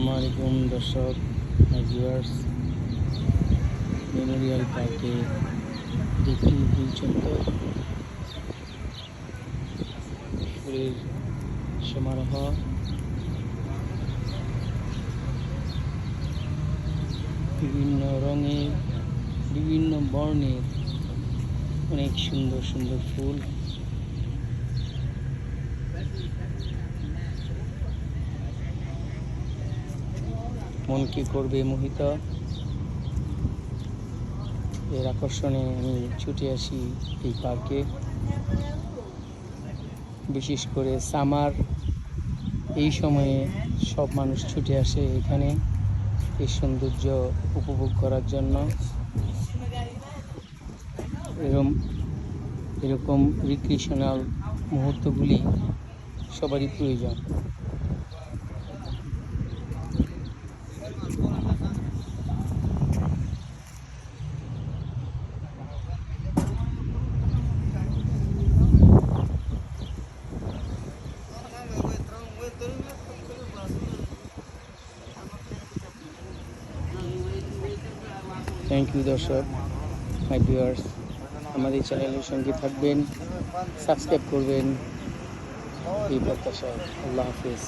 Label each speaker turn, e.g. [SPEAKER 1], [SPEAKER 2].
[SPEAKER 1] আসসালামু আলাইকুম দর্শক ভিউয়ার্স, মেমোরিয়াল পার্কে দেখি ফুলচন্দন ফুলের সমারোহ। বিভিন্ন রঙের, বিভিন্ন বর্ণের অনেক সুন্দর সুন্দর ফুল। মনকে করবে মোহিত। এর আকর্ষণে আমি ছুটে আসি এই পার্কে। বিশেষ করে সামার এই সময়ে সব মানুষ ছুটে আসে এখানে এই সৌন্দর্য উপভোগ করার জন্য। এরকম রিক্রিয়েশনাল মুহূর্তগুলি সবারই প্রয়োজন। থ্যাংক ইউ দর্শক, মাই ভিউয়ার্স, আমাদের চ্যানেলের সঙ্গে থাকবেন, সাবস্ক্রাইব করবেন এই প্রত্যাশায়। আল্লাহ হাফিজ।